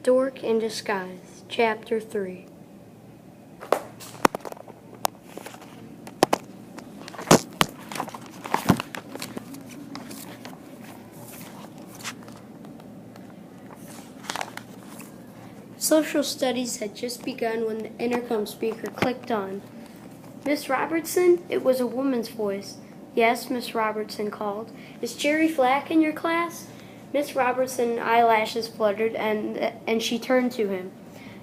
Dork in Disguise, Chapter 3. Social studies had just begun when the intercom speaker clicked on. "Miss Robertson?" It was a woman's voice. "Yes," Miss Robertson called. "Is Jerry Flack in your class?" Miss Robertson's eyelashes fluttered, and she turned to him.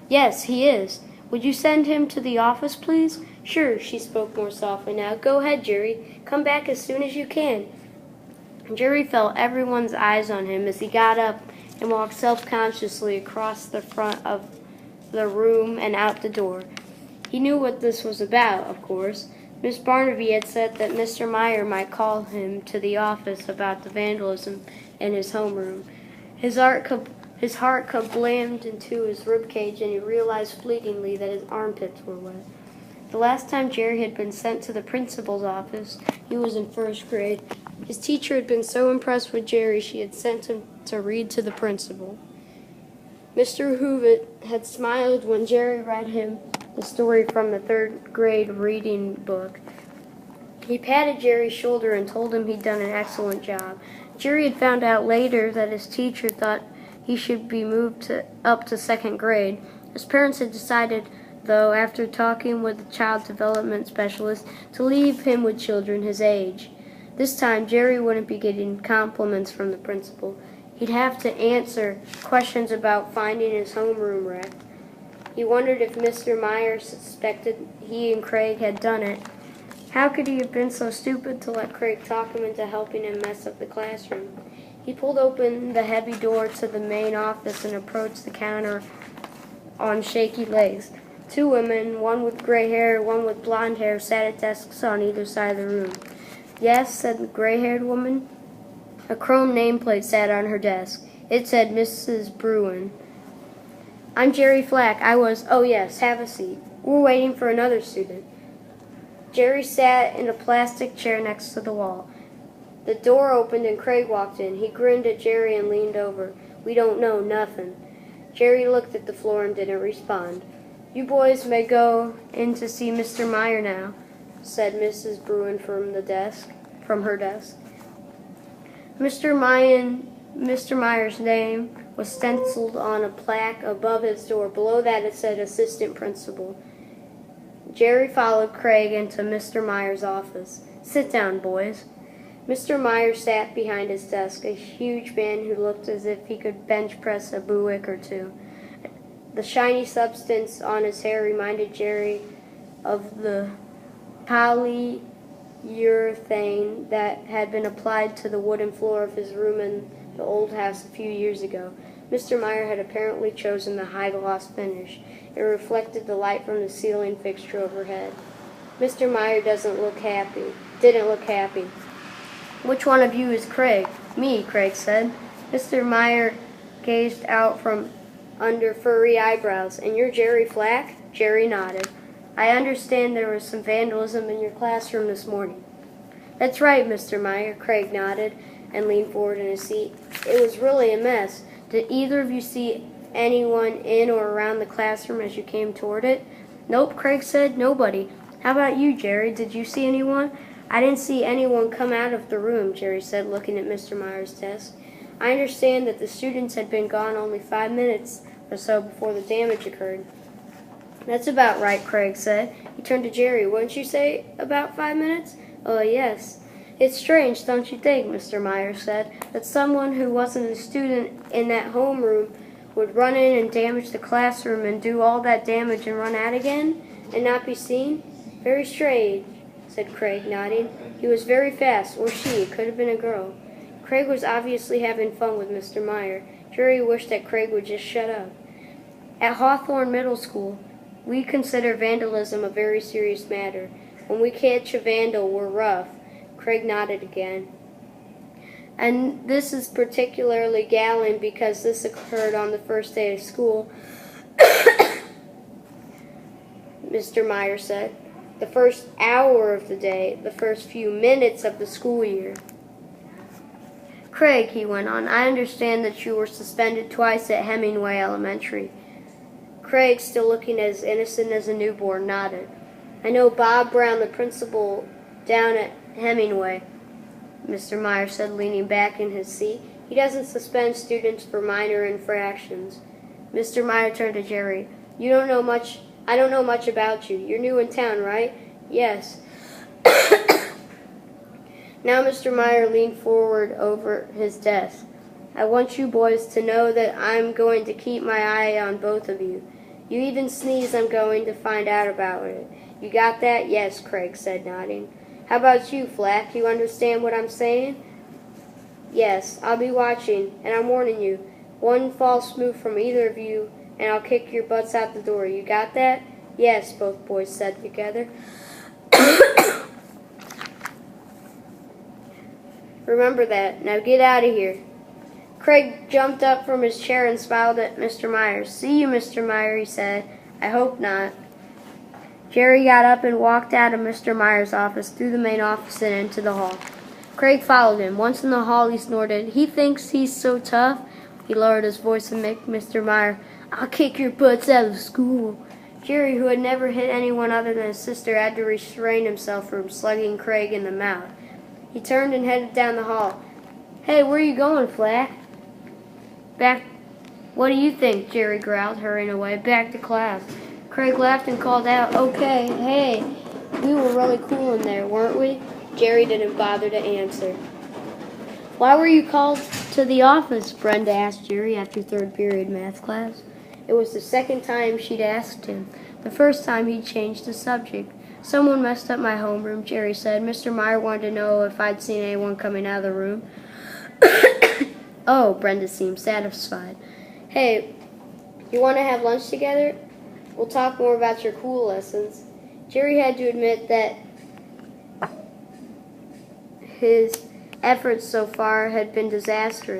"Yes, he is. Would you send him to the office, please?" "Sure," she spoke more softly now. "Go ahead, Jerry. Come back as soon as you can." Jerry felt everyone's eyes on him as he got up and walked self-consciously across the front of the room and out the door. He knew what this was about, of course. Miss Barnaby had said that Mr. Meyer might call him to the office about the vandalism in his homeroom. His heart kablammed into his ribcage, and he realized fleetingly that his armpits were wet. The last time Jerry had been sent to the principal's office, he was in first grade. His teacher had been so impressed with Jerry, she had sent him to read to the principal. Mr. Hoovitt had smiled when Jerry read him the story from the third grade reading book. He patted Jerry's shoulder and told him he'd done an excellent job. Jerry had found out later that his teacher thought he should be moved up to second grade. His parents had decided, though, after talking with the child development specialist, to leave him with children his age. This time, Jerry wouldn't be getting compliments from the principal. He'd have to answer questions about finding his homeroom wrecked. He wondered if Mr. Meyer suspected he and Craig had done it. How could he have been so stupid to let Craig talk him into helping him mess up the classroom? He pulled open the heavy door to the main office and approached the counter on shaky legs. Two women, one with gray hair, one with blonde hair, sat at desks on either side of the room. "Yes," said the gray-haired woman. A chrome nameplate sat on her desk. It said Mrs. Bruin. "I'm Jerry Flack. Oh yes, have a seat. We're waiting for another student." Jerry sat in a plastic chair next to the wall. The door opened and Craig walked in. He grinned at Jerry and leaned over. "We don't know nothing." Jerry looked at the floor and didn't respond. "You boys may go in to see Mr. Meyer now," said Mrs. Bruin from her desk. Mr. Meyer's name was stenciled on a plaque above his door. Below that it said Assistant Principal. Jerry followed Craig into Mr. Meyer's office. "Sit down, boys." Mr. Meyer sat behind his desk, a huge man who looked as if he could bench press a Buick or two. The shiny substance on his hair reminded Jerry of the polyurethane that had been applied to the wooden floor of his room in the old house a few years ago. Mr. Meyer had apparently chosen the high-gloss finish. It reflected the light from the ceiling fixture overhead. "Mr. Meyer didn't look happy. "Which one of you is Craig?" "Me," Craig said. Mr. Meyer gazed out from under furry eyebrows. "And you're Jerry Flack?" Jerry nodded. "I understand there was some vandalism in your classroom this morning." "That's right, Mr. Meyer." Craig nodded and leaned forward in his seat. "It was really a mess. Did either of you see anyone in or around the classroom as you came toward it?" "Nope," Craig said. "Nobody. How about you, Jerry? Did you see anyone?" "I didn't see anyone come out of the room," Jerry said, looking at Mr. Meyer's desk. "I understand that the students had been gone only 5 minutes or so before the damage occurred." "That's about right," Craig said. He turned to Jerry. "Wouldn't you say about 5 minutes?" "Oh, yes." "It's strange, don't you think," Mr. Meyer said, "that someone who wasn't a student in that homeroom would run in and damage the classroom and do all that damage and run out again and not be seen?" "Very strange," said Craig, nodding. "He was very fast, or she. It could have been a girl." Craig was obviously having fun with Mr. Meyer. Jerry wished that Craig would just shut up. "At Hawthorne Middle School, we consider vandalism a very serious matter. When we catch a vandal, we're rough." Craig nodded again. "And this is particularly galling because this occurred on the first day of school," Mr. Meyer said. "The first hour of the day, the first few minutes of the school year." Craig, he went on, I understand that you were suspended twice at Hemingway Elementary. Craig, still looking as innocent as a newborn, nodded. I know Bob Brown, the principal down at Hemingway, Mr. Meyer said, leaning back in his seat. He doesn't suspend students for minor infractions. Mr. Meyer turned to Jerry. I don't know much about you. You're new in town, right? Yes. Now Mr. Meyer leaned forward over his desk. I want you boys to know that I'm going to keep my eye on both of you. You even sneeze, I'm going to find out about it. You got that? Yes, Craig said, nodding. How about you, Flack? You understand what I'm saying? Yes, I'll be watching, and I'm warning you. One false move from either of you, and I'll kick your butts out the door. You got that? Yes, both boys said together. Remember that. Now get out of here. Craig jumped up from his chair and smiled at Mr. Meyer. See you, Mr. Meyer, he said. I hope not. Jerry got up and walked out of Mr. Meyer's office, through the main office and into the hall. Craig followed him. Once in the hall, he snorted. He thinks he's so tough. He lowered his voice and made Mr. Meyer, I'll kick your butts out of school. Jerry, who had never hit anyone other than his sister, had to restrain himself from slugging Craig in the mouth. He turned and headed down the hall. Hey, where are you going, Flack? Back. What do you think? Jerry growled, hurrying away. Back to class. Craig laughed and called out, Okay, hey, we were really cool in there, weren't we? Jerry didn't bother to answer. Why were you called to the office? Brenda asked Jerry after third period math class. It was the second time she'd asked him. The first time he'd changed the subject. Someone messed up my homeroom, Jerry said. Mr. Meyer wanted to know if I'd seen anyone coming out of the room. Oh, Brenda seemed satisfied. Hey, you want to have lunch together? We'll talk more about your cool lessons. Jerry had to admit that his efforts so far had been disastrous.